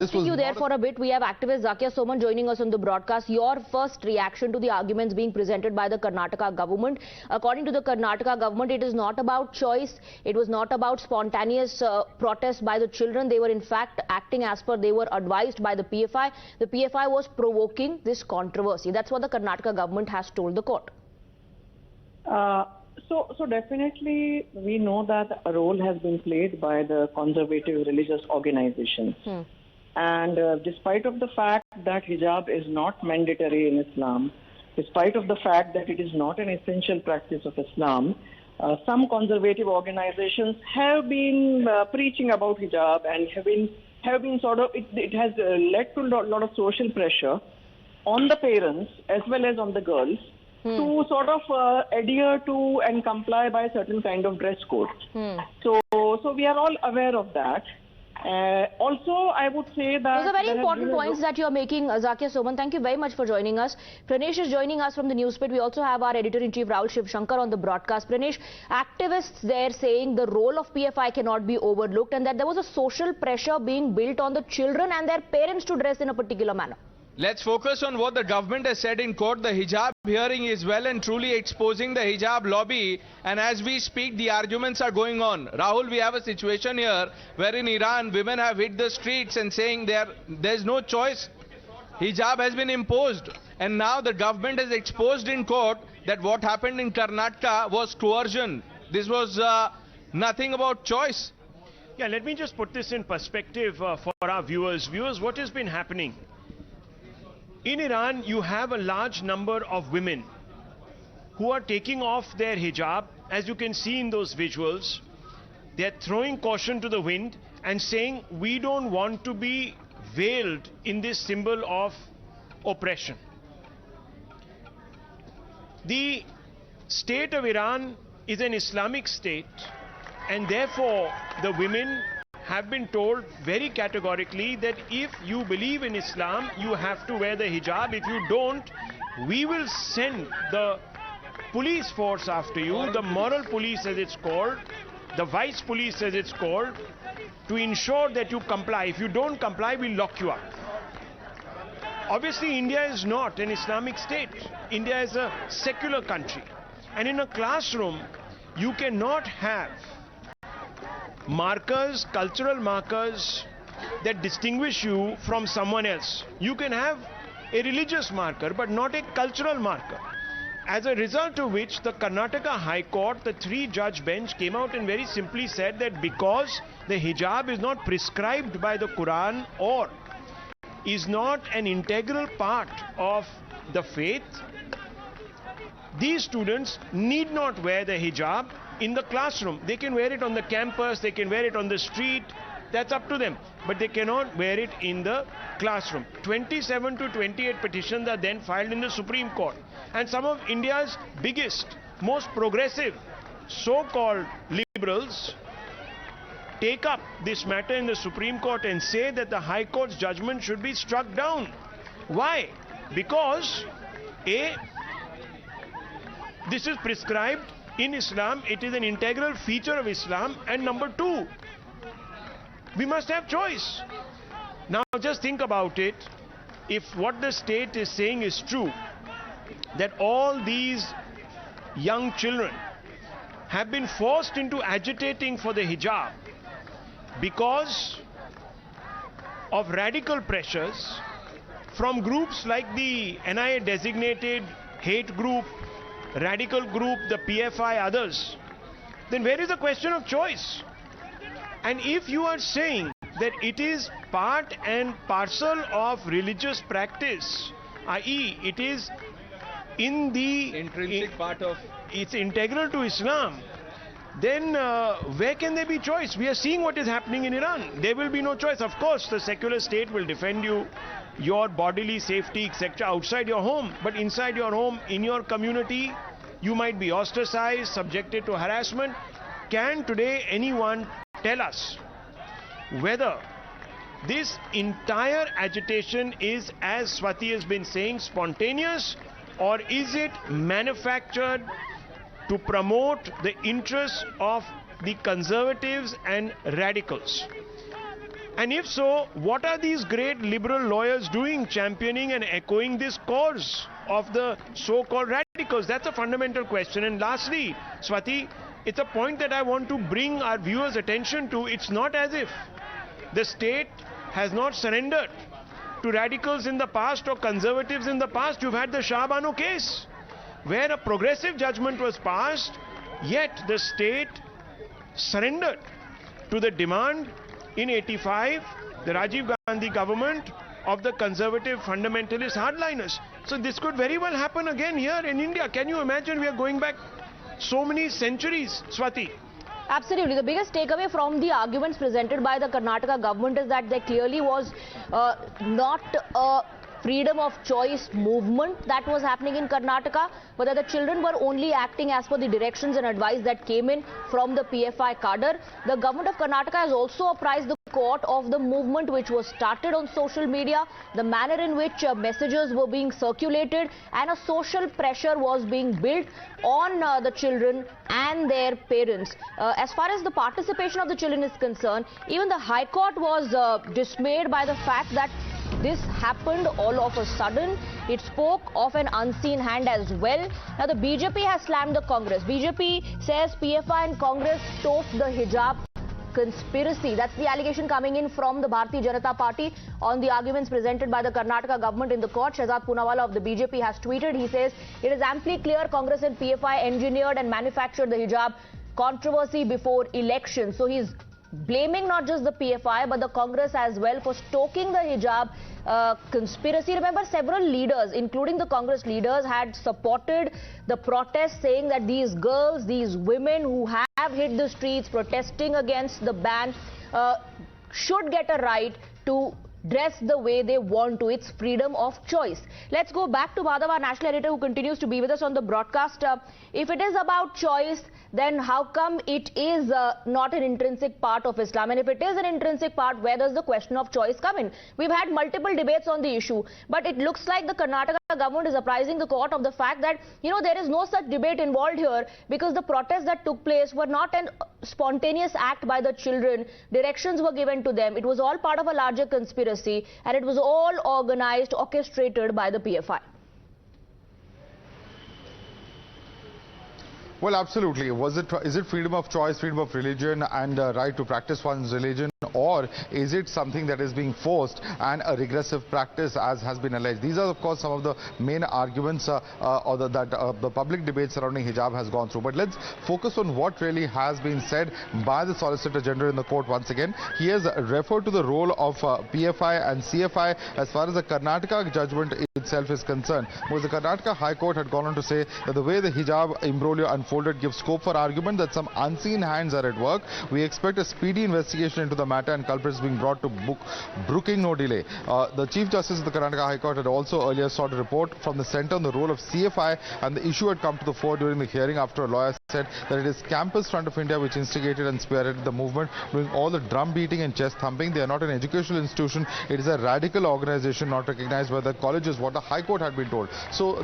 This was you there for a bit. We have activist Zakia Soman joining us on the broadcast. Your first reaction to the arguments being presented by the Karnataka government. According to the Karnataka government, it is not about choice. It was not about spontaneous protest by the children. They were in fact acting as per they were advised by the PFI. The PFI was provoking this controversy. That's what the Karnataka government has told the court. So definitely we know that a role has been played by the conservative religious organizations. And despite of the fact that hijab is not mandatory in Islam, despite of the fact that it is not an essential practice of Islam, some conservative organizations have been preaching about hijab and have been sort of, it has led to a lot of social pressure on the parents as well as on the girls to sort of adhere to and comply by a certain kind of dress code. So we are all aware of that. Also, I would say that... Those are very important points that you are making, Zakia Soman. Thank you very much for joining us. Pranesh is joining us from the newspit. We also have our editor-in-chief, Rahul Shivshankar, on the broadcast. Pranesh, activists there saying the role of PFI cannot be overlooked and that there was a social pressure being built on the children and their parents to dress in a particular manner. Let's focus on what the government has said in court. The hijab hearing is well and truly exposing the hijab lobby, and as we speak the arguments are going on. Rahul, we have a situation here where in Iran women have hit the streets and saying there's no choice. Hijab has been imposed, and now the government has exposed in court that what happened in Karnataka was coercion. This was nothing about choice. Yeah, let me just put this in perspective for our viewers. Viewers, what has been happening? In Iran, you have a large number of women who are taking off their hijab, as you can see in those visuals. They're throwing caution to the wind and saying, we don't want to be veiled in this symbol of oppression. The state of Iran is an Islamic state, and therefore the women have been told very categorically that if you believe in Islam, you have to wear the hijab. If you don't, we will send the police force after you, the moral police as it's called, the vice police as it's called, to ensure that you comply. If you don't comply, we'll lock you up. Obviously, India is not an Islamic state. India is a secular country. And in a classroom, you cannot have markers, cultural markers that distinguish you from someone else. You can have a religious marker but not a cultural marker. As a result of which the Karnataka High Court, the three-judge bench, came out and very simply said that because the hijab is not prescribed by the Quran or is not an integral part of the faith, these students need not wear the hijab in the classroom. They can wear it on the campus, they can wear it on the street, that's up to them. But they cannot wear it in the classroom. 27 to 28 petitions are then filed in the Supreme Court. And some of India's biggest, most progressive, so-called liberals take up this matter in the Supreme Court and say that the High Court's judgment should be struck down. Why? Because, A, this is prescribed in Islam, it is an integral feature of Islam, and number two, we must have choice. Now just think about it. If what the state is saying is true, that all these young children have been forced into agitating for the hijab because of radical pressures from groups like the NIA designated hate group, radical group, the PFI, others, then where is the question of choice? And if you are saying that it is part and parcel of religious practice, i.e. it is in the intrinsic part of, it's integral to Islam, then where can there be choice? We are seeing what is happening in Iran. There will be no choice. Of course, the secular state will defend you, your bodily safety, etc. outside your home. But inside your home, in your community, you might be ostracized, subjected to harassment. Can today anyone tell us whether this entire agitation is, as Swati has been saying, spontaneous, or is it manufactured to promote the interests of the conservatives and radicals? And if so, what are these great liberal lawyers doing, championing and echoing this cause of the so-called radicals? That's a fundamental question. And lastly, Swati, it's a point that I want to bring our viewers' attention to. It's not as if the state has not surrendered to radicals in the past or conservatives in the past. You've had the Shah Bano case, where a progressive judgment was passed, yet the state surrendered to the demand in '85, the Rajiv Gandhi government, of the conservative fundamentalist hardliners. So this could very well happen again here in India. Can you imagine? We are going back so many centuries, Swati. Absolutely. The biggest takeaway from the arguments presented by the Karnataka government is that there clearly was not a freedom of choice movement that was happening in Karnataka, but that the children were only acting as per the directions and advice that came in from the PFI cadre. The government of Karnataka has also apprised the court of the movement which was started on social media, the manner in which messages were being circulated, and a social pressure was being built on the children and their parents. As far as the participation of the children is concerned, even the High Court was dismayed by the fact that this happened all of a sudden. It spoke of an unseen hand as well. Now the BJP has slammed the Congress. BJP says PFI and Congress stoked the hijab conspiracy. That's the allegation coming in from the Bharatiya Janata Party on the arguments presented by the Karnataka government in the court. Shahzad Poonawalla of the BJP has tweeted. He says it is amply clear Congress and PFI engineered and manufactured the hijab controversy before election. So he's blaming not just the PFI but the Congress as well for stoking the hijab conspiracy. Remember, several leaders, including the Congress leaders, had supported the protest, saying that these girls, these women who have hit the streets protesting against the ban should get a right to dress the way they want to. It's freedom of choice. Let's go back to Madhav, our national editor, who continues to be with us on the broadcast. If it is about choice, then how come it is not an intrinsic part of Islam? And if it is an intrinsic part, where does the question of choice come in? We've had multiple debates on the issue, but it looks like the Karnataka government is apprising the court of the fact that, you know, there is no such debate involved here, because the protests that took place were not an spontaneous act by the children. Directions were given to them. It was all part of a larger conspiracy, and it was all organized, orchestrated by the PFI. Well, absolutely. Is it freedom of choice, freedom of religion and right to practice one's religion, or is it something that is being forced and a regressive practice, as has been alleged? These are, of course, some of the main arguments that the public debate surrounding hijab has gone through. But let's focus on what really has been said by the Solicitor General in the court once again. He has referred to the role of PFI and CFI as far as the Karnataka judgment itself is concerned. Because the Karnataka High Court had gone on to say that the way the hijab imbroglio unfolded gives scope for argument that some unseen hands are at work. We expect a speedy investigation into the matter and culprits being brought to brooking no delay. The Chief Justice of the Karnataka High Court had also earlier sought a report from the centre on the role of CFI, and the issue had come to the fore during the hearing after a lawyer said that it is Campus Front of India which instigated and spearheaded the movement, doing all the drum beating and chest thumping. They are not an educational institution. It is a radical organization not recognized by the colleges, what the High Court had been told. So the